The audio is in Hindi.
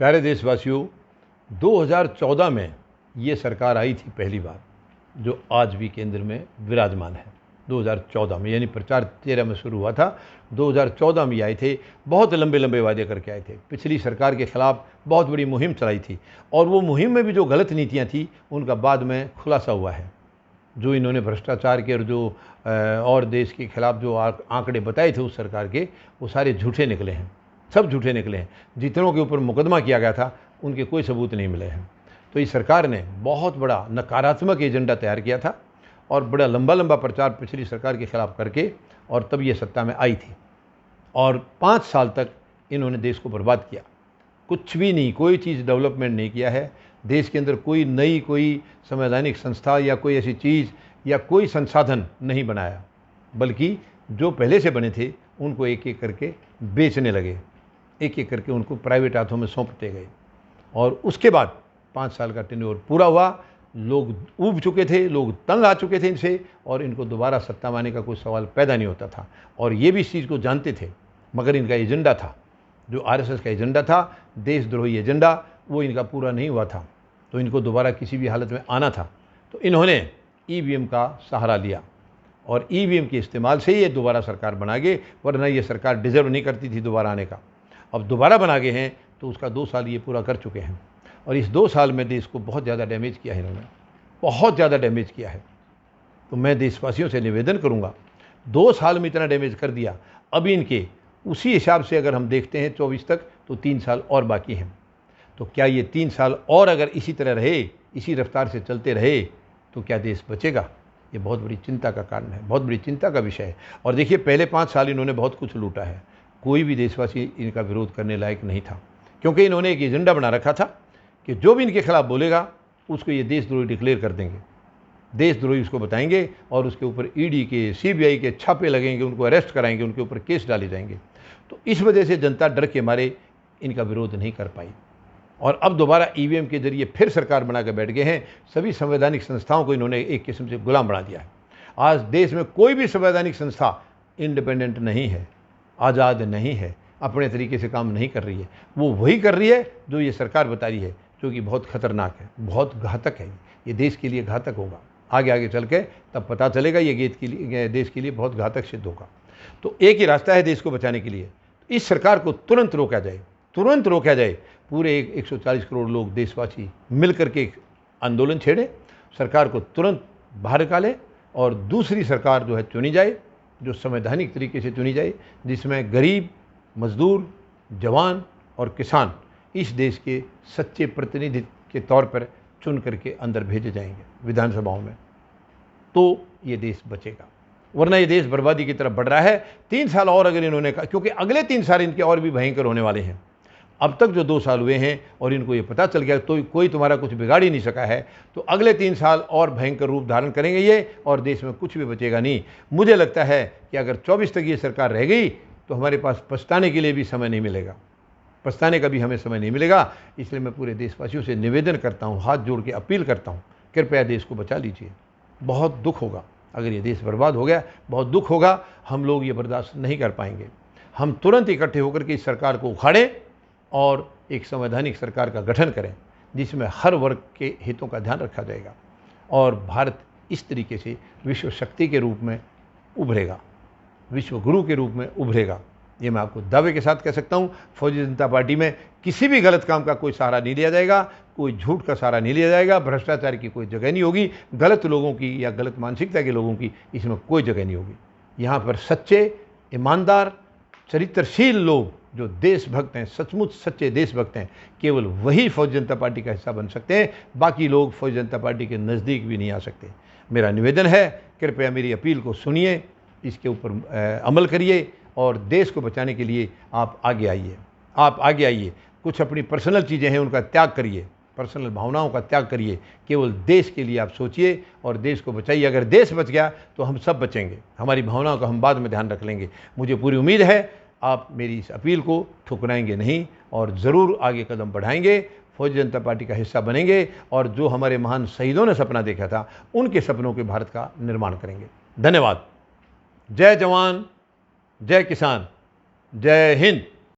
प्यारे देशवासियों, 2014 में ये सरकार आई थी पहली बार, जो आज भी केंद्र में विराजमान है। 2014 में, यानी प्रचार 13 में शुरू हुआ था, 2014 में आए थे। बहुत लंबे लंबे वादे करके आए थे। पिछली सरकार के खिलाफ बहुत बड़ी मुहिम चलाई थी, और वो मुहिम में भी जो गलत नीतियां थी उनका बाद में खुलासा हुआ है। जो इन्होंने भ्रष्टाचार के और जो और देश के खिलाफ जो आंकड़े बताए थे उस सरकार के, वो सारे झूठे निकले हैं, सब झूठे निकले हैं। जितनों के ऊपर मुकदमा किया गया था उनके कोई सबूत नहीं मिले हैं। तो इस सरकार ने बहुत बड़ा नकारात्मक एजेंडा तैयार किया था और बड़ा लंबा लंबा प्रचार पिछली सरकार के खिलाफ करके, और तब ये सत्ता में आई थी। और 5 साल तक इन्होंने देश को बर्बाद किया। कुछ भी नहीं, कोई चीज़ डेवलपमेंट नहीं किया है। देश के अंदर कोई संवैधानिक संस्था या कोई ऐसी चीज़ या कोई संसाधन नहीं बनाया, बल्कि जो पहले से बने थे उनको एक एक करके बेचने लगे, एक एक करके उनको प्राइवेट हाथों में सौंपते गए। और उसके बाद 5 साल का टेन्योर पूरा हुआ। लोग ऊब चुके थे, लोग तंग आ चुके थे इनसे, और इनको दोबारा सत्ता में आने का कोई सवाल पैदा नहीं होता था। और ये भी इस चीज़ को जानते थे, मगर इनका एजेंडा था, जो आरएसएस का एजेंडा था, देशद्रोही एजेंडा, वो इनका पूरा नहीं हुआ था। तो इनको दोबारा किसी भी हालत में आना था, तो इन्होंने ईवीएम का सहारा लिया, और ईवीएम के इस्तेमाल से ये दोबारा सरकार बना गए, वरना ये सरकार डिजर्व नहीं करती थी दोबारा आने का। अब दोबारा बना गए हैं तो उसका 2 साल ये पूरा कर चुके हैं, और इस 2 साल में देश को बहुत ज़्यादा डैमेज किया है इन्होंने, बहुत ज़्यादा डैमेज किया है। तो मैं देशवासियों से निवेदन करूंगा, 2 साल में इतना डैमेज कर दिया, अब इनके उसी हिसाब से अगर हम देखते हैं 24 तक, तो 3 साल और बाकी हैं। तो क्या ये 3 साल और अगर इसी तरह रहे, इसी रफ्तार से चलते रहे, तो क्या देश बचेगा? ये बहुत बड़ी चिंता का कारण है, बहुत बड़ी चिंता का विषय है। और देखिए, पहले 5 साल इन्होंने बहुत कुछ लूटा है। कोई भी देशवासी इनका विरोध करने लायक नहीं था, क्योंकि इन्होंने एक एजेंडा बना रखा था कि जो भी इनके खिलाफ बोलेगा उसको ये देशद्रोही डिक्लेयर कर देंगे, देशद्रोही उसको बताएंगे, और उसके ऊपर ईडी के, सीबीआई के छापे लगेंगे, उनको अरेस्ट कराएंगे, उनके ऊपर केस डाले जाएंगे। तो इस वजह से जनता डर के मारे इनका विरोध नहीं कर पाई, और अब दोबारा ईवीएम के जरिए फिर सरकार बना के बैठ गए हैं। सभी संवैधानिक संस्थाओं को इन्होंने एक किस्म से गुलाम बना दिया है। आज देश में कोई भी संवैधानिक संस्था इंडिपेंडेंट नहीं है, आज़ाद नहीं है, अपने तरीके से काम नहीं कर रही है। वो वही कर रही है जो ये सरकार बता रही है, जो कि बहुत खतरनाक है, बहुत घातक है। ये देश के लिए घातक होगा। आगे आगे चल के तब पता चलेगा ये देश के लिए बहुत घातक सिद्ध होगा। तो एक ही रास्ता है देश को बचाने के लिए, इस सरकार को तुरंत रोका जाए, तुरंत रोका जाए। पूरे 140 करोड़ लोग, देशवासी मिल करके एक आंदोलन छेड़े, सरकार को तुरंत बाहर निकाले, और दूसरी सरकार जो है चुनी जाए, जो संवैधानिक तरीके से चुनी जाए, जिसमें गरीब, मजदूर, जवान और किसान इस देश के सच्चे प्रतिनिधि के तौर पर चुन करके अंदर भेजे जाएंगे विधानसभाओं में, तो ये देश बचेगा। वरना ये देश बर्बादी की तरफ बढ़ रहा है। 3 साल और अगर इन्होंने कहा, क्योंकि अगले 3 साल इनके और भी भयंकर होने वाले हैं। अब तक जो 2 साल हुए हैं और इनको ये पता चल गया तो कोई तुम्हारा कुछ बिगाड़ ही नहीं सका है, तो अगले 3 साल और भयंकर रूप धारण करेंगे ये, और देश में कुछ भी बचेगा नहीं। मुझे लगता है कि अगर 24 तक ये सरकार रह गई तो हमारे पास पछताने के लिए भी समय नहीं मिलेगा, पछताने का भी हमें समय नहीं मिलेगा। इसलिए मैं पूरे देशवासियों से निवेदन करता हूँ, हाथ जोड़ के अपील करता हूँ, कृपया देश को बचा लीजिए। बहुत दुख होगा अगर ये देश बर्बाद हो गया, बहुत दुख होगा। हम लोग ये बर्दाश्त नहीं कर पाएंगे। हम तुरंत इकट्ठे होकर के इस सरकार को उखाड़ें और एक संवैधानिक सरकार का गठन करें, जिसमें हर वर्ग के हितों का ध्यान रखा जाएगा, और भारत इस तरीके से विश्व शक्ति के रूप में उभरेगा, विश्व गुरु के रूप में उभरेगा। ये मैं आपको दावे के साथ कह सकता हूँ। फौजी जनता पार्टी में किसी भी गलत काम का कोई सहारा नहीं लिया जाएगा, कोई झूठ का सहारा नहीं लिया जाएगा, भ्रष्टाचार की कोई जगह नहीं होगी, गलत लोगों की या गलत मानसिकता के लोगों की इसमें कोई जगह नहीं होगी। यहाँ पर सच्चे, ईमानदार, चरित्रशील लोग जो देशभक्त हैं, सचमुच सच्चे देशभक्त हैं, केवल वही फौजी जनता पार्टी का हिस्सा बन सकते हैं। बाकी लोग फौजी जनता पार्टी के नज़दीक भी नहीं आ सकते। मेरा निवेदन है, कृपया मेरी अपील को सुनिए, इसके ऊपर अमल करिए, और देश को बचाने के लिए आप आगे आइए, आप आगे आइए। कुछ अपनी पर्सनल चीज़ें हैं उनका त्याग करिए, पर्सनल भावनाओं का त्याग करिए, केवल देश के लिए आप सोचिए और देश को बचाइए। अगर देश बच गया तो हम सब बचेंगे, हमारी भावनाओं का हम बाद में ध्यान रख लेंगे। मुझे पूरी उम्मीद है आप मेरी इस अपील को ठुकराएंगे नहीं, और ज़रूर आगे कदम बढ़ाएंगे, फौजी जनता पार्टी का हिस्सा बनेंगे, और जो हमारे महान शहीदों ने सपना देखा था उनके सपनों के भारत का निर्माण करेंगे। धन्यवाद। जय जवान, जय किसान, जय हिंद।